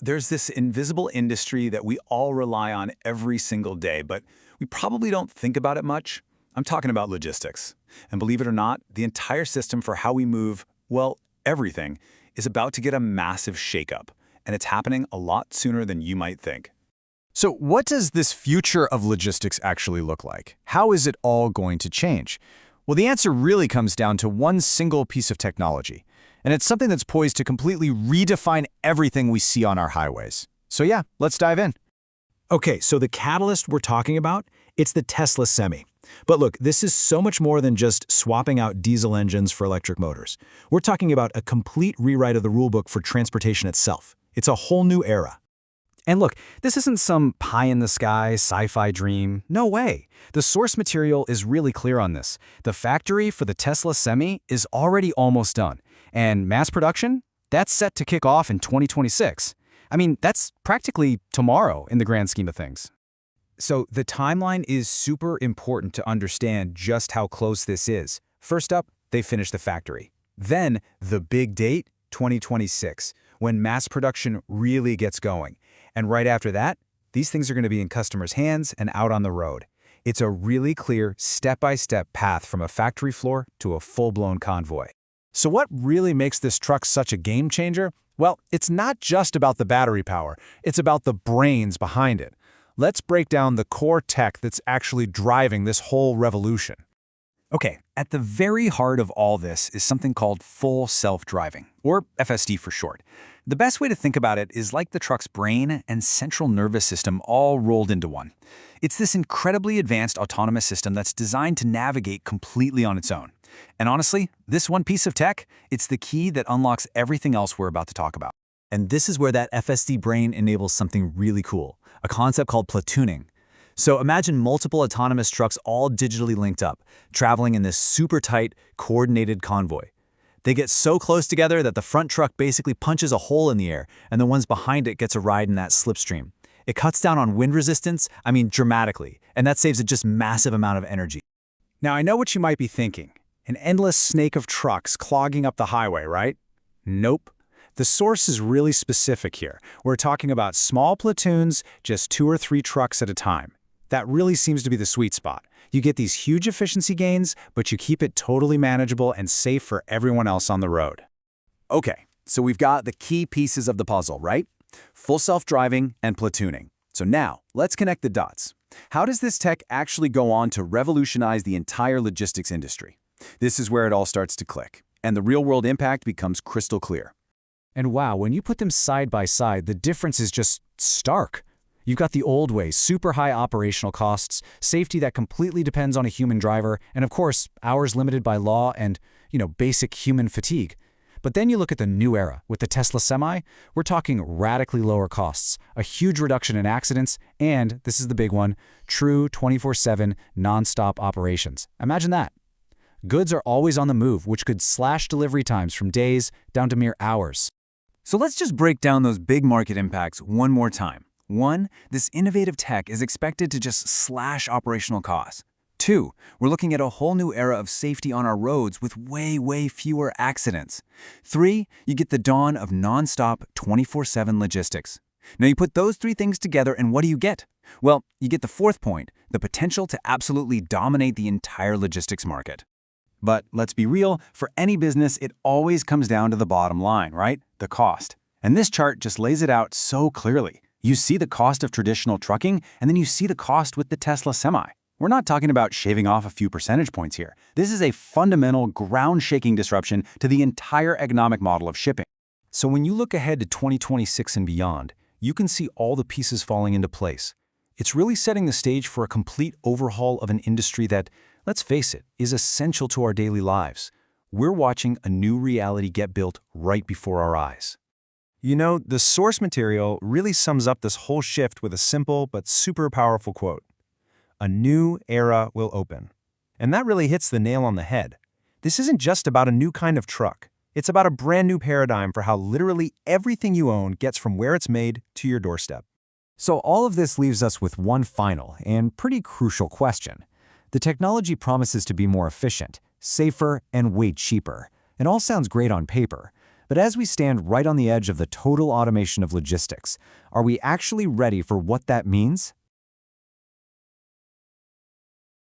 There's this invisible industry that we all rely on every single day, but we probably don't think about it much. I'm talking about logistics. And believe it or not, the entire system for how we move, well, everything, is about to get a massive shakeup. And it's happening a lot sooner than you might think. So what does this future of logistics actually look like? How is it all going to change? Well, the answer really comes down to one single piece of technology. And it's something that's poised to completely redefine everything we see on our highways. So yeah, let's dive in. Okay, so the catalyst we're talking about, it's the Tesla Semi. But look, this is so much more than just swapping out diesel engines for electric motors. We're talking about a complete rewrite of the rulebook for transportation itself. It's a whole new era. And look, this isn't some pie-in-the-sky sci-fi dream. No way. The source material is really clear on this. The factory for the Tesla Semi is already almost done. And mass production? That's set to kick off in 2026. I mean, that's practically tomorrow in the grand scheme of things. So the timeline is super important to understand just how close this is. First up, they finish the factory. Then, the big date, 2026, when mass production really gets going. And right after that, these things are going to be in customers' hands and out on the road. It's a really clear, step-by-step path from a factory floor to a full-blown convoy. So what really makes this truck such a game changer? Well, it's not just about the battery power. It's about the brains behind it. Let's break down the core tech that's actually driving this whole revolution. Okay, at the very heart of all this is something called full self-driving, or FSD for short. The best way to think about it is like the truck's brain and central nervous system all rolled into one. It's this incredibly advanced autonomous system that's designed to navigate completely on its own. And honestly, this one piece of tech, it's the key that unlocks everything else we're about to talk about. And this is where that FSD brain enables something really cool, a concept called platooning. So imagine multiple autonomous trucks all digitally linked up, traveling in this super tight, coordinated convoy. They get so close together that the front truck basically punches a hole in the air, and the ones behind it gets a ride in that slipstream. It cuts down on wind resistance, dramatically, and that saves a just massive amount of energy. Now, I know what you might be thinking. An endless snake of trucks clogging up the highway, right? Nope. The source is really specific here. We're talking about small platoons, just 2 or 3 trucks at a time. That really seems to be the sweet spot. You get these huge efficiency gains, but you keep it totally manageable and safe for everyone else on the road. Okay, so we've got the key pieces of the puzzle, right? Full self-driving and platooning. So now, let's connect the dots. How does this tech actually go on to revolutionize the entire logistics industry? This is where it all starts to click, and the real-world impact becomes crystal clear. And wow, when you put them side by side, the difference is just stark. You've got the old way, super high operational costs, safety that completely depends on a human driver, and of course, hours limited by law and, basic human fatigue. But then you look at the new era. With the Tesla Semi, we're talking radically lower costs, a huge reduction in accidents, and, this is the big one, true 24/7 non-stop operations. Imagine that. Goods are always on the move, which could slash delivery times from days down to mere hours. So let's just break down those big market impacts one more time. 1, this innovative tech is expected to just slash operational costs. 2, we're looking at a whole new era of safety on our roads with way fewer accidents. 3, you get the dawn of non-stop 24/7 logistics. Now you put those 3 things together and what do you get? Well, you get the 4th point, the potential to absolutely dominate the entire logistics market. But let's be real, for any business, it always comes down to the bottom line, right? The cost. And this chart just lays it out so clearly. You see the cost of traditional trucking, and then you see the cost with the Tesla Semi. We're not talking about shaving off a few percentage points here. This is a fundamental, ground-shaking disruption to the entire economic model of shipping. So when you look ahead to 2026 and beyond, you can see all the pieces falling into place. It's really setting the stage for a complete overhaul of an industry that, let's face it, is essential to our daily lives. We're watching a new reality get built right before our eyes. The source material really sums up this whole shift with a simple but super powerful quote. A new era will open. And that really hits the nail on the head. This isn't just about a new kind of truck. It's about a brand new paradigm for how literally everything you own gets from where it's made to your doorstep. So all of this leaves us with one final and pretty crucial question. The technology promises to be more efficient, safer, and way cheaper. It all sounds great on paper. But as we stand right on the edge of the total automation of logistics, are we actually ready for what that means?